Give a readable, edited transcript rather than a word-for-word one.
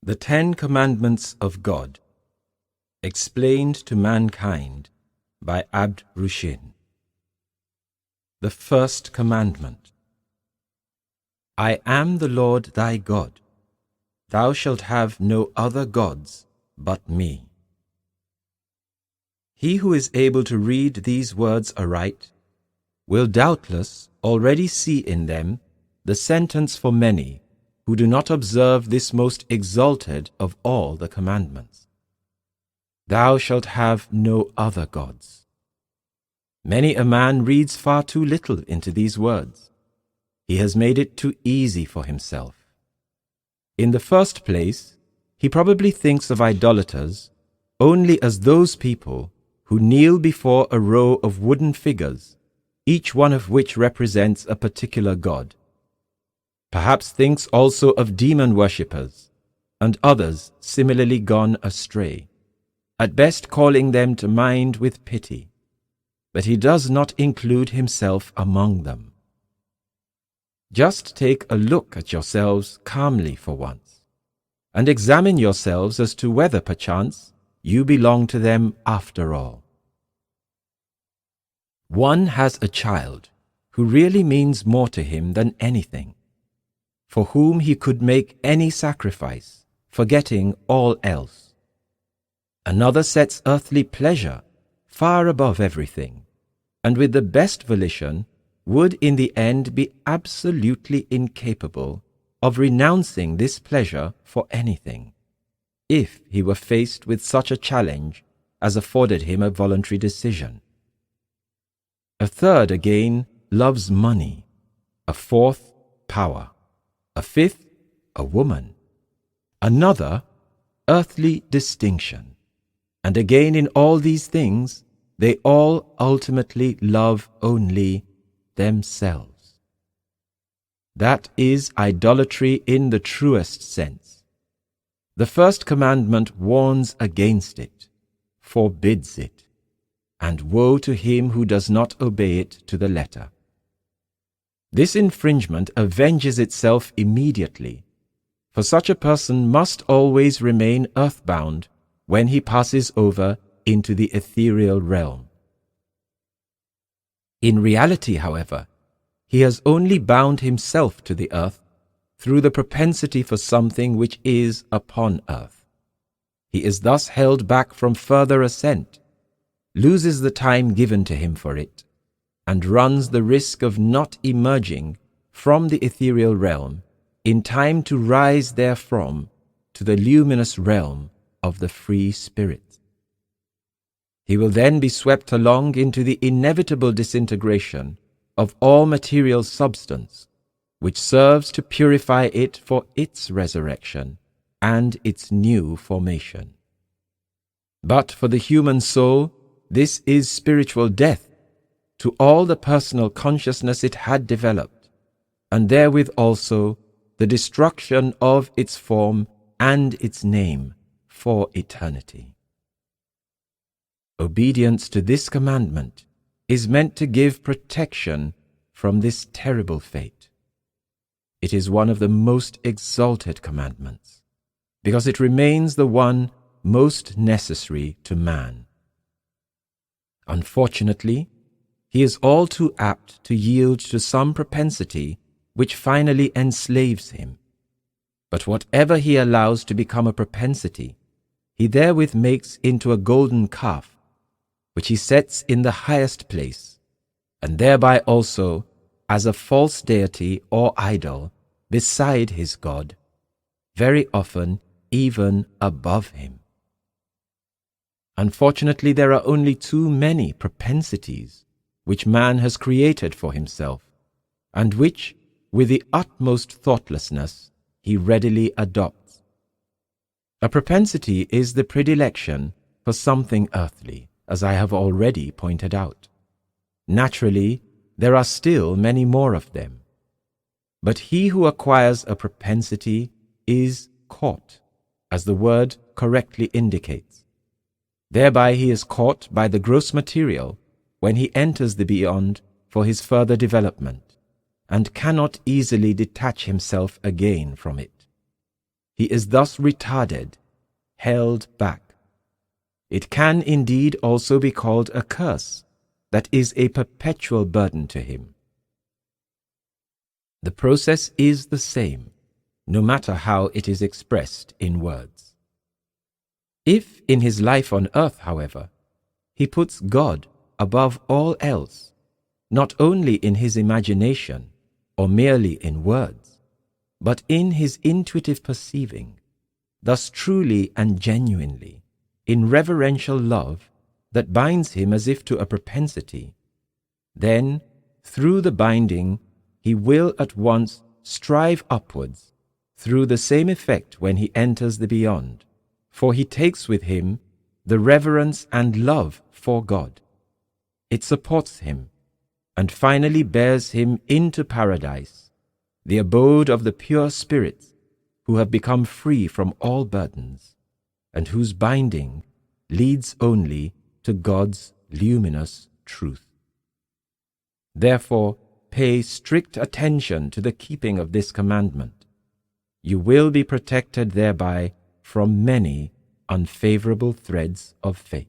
The 10 Commandments of God, explained to mankind by Abdrushin. The first commandment. I am the Lord thy God. Thou shalt have no other gods but me. He who is able to read these words aright will doubtless already see in them the sentence for many who do not observe this most exalted of all the commandments. Thou shalt have no other gods. Many a man reads far too little into these words. He has made it too easy for himself. In the first place, he probably thinks of idolaters only as those people who kneel before a row of wooden figures, each one of which represents a particular god. Perhaps thinks also of demon worshippers and others similarly gone astray, at best calling them to mind with pity, but he does not include himself among them. Just take a look at yourselves calmly for once, and examine yourselves as to whether perchance you belong to them after all. One has a child who really means more to him than anything, for whom he could make any sacrifice, forgetting all else. Another sets earthly pleasure far above everything, and with the best volition would in the end be absolutely incapable of renouncing this pleasure for anything, if he were faced with such a challenge as afforded him a voluntary decision. A third again loves money, a fourth power, a fifth a woman, another earthly distinction, and again in all these things they all ultimately love only themselves. That is idolatry in the truest sense. The first commandment warns against it, forbids it, and woe to him who does not obey it to the letter. This infringement avenges itself immediately, for such a person must always remain earthbound when he passes over into the ethereal realm. In reality, however, he has only bound himself to the earth through the propensity for something which is upon earth. He is thus held back from further ascent, loses the time given to him for it, and runs the risk of not emerging from the ethereal realm in time to rise therefrom to the luminous realm of the free spirit. He will then be swept along into the inevitable disintegration of all material substance, which serves to purify it for its resurrection and its new formation. But for the human soul, this is spiritual death to all the personal consciousness it had developed, and therewith also the destruction of its form and its name for eternity. Obedience to this commandment is meant to give protection from this terrible fate. It is one of the most exalted commandments, because it remains the one most necessary to man. Unfortunately, he is all too apt to yield to some propensity which finally enslaves him. But whatever he allows to become a propensity, he therewith makes into a golden calf, which he sets in the highest place, and thereby also as a false deity or idol beside his God, very often even above him. Unfortunately, there are only too many propensities which man has created for himself, and which, with the utmost thoughtlessness, he readily adopts. A propensity is the predilection for something earthly, as I have already pointed out. Naturally, there are still many more of them. But he who acquires a propensity is caught, as the word correctly indicates. Thereby he is caught by the gross material when he enters the beyond for his further development, and cannot easily detach himself again from it. he is thus retarded, held back. It can indeed also be called a curse that is a perpetual burden to him. The process is the same, no matter how it is expressed in words. If in his life on earth, however, he puts God above all else, not only in his imagination or merely in words, but in his intuitive perceiving, thus truly and genuinely, in reverential love that binds him as if to a propensity, then, through the binding, he will at once strive upwards, through the same effect when he enters the beyond, for he takes with him the reverence and love for God. It supports him, and finally bears him into paradise, the abode of the pure spirits who have become free from all burdens, and whose binding leads only to God's luminous truth. Therefore, pay strict attention to the keeping of this commandment. You will be protected thereby from many unfavorable threads of fate.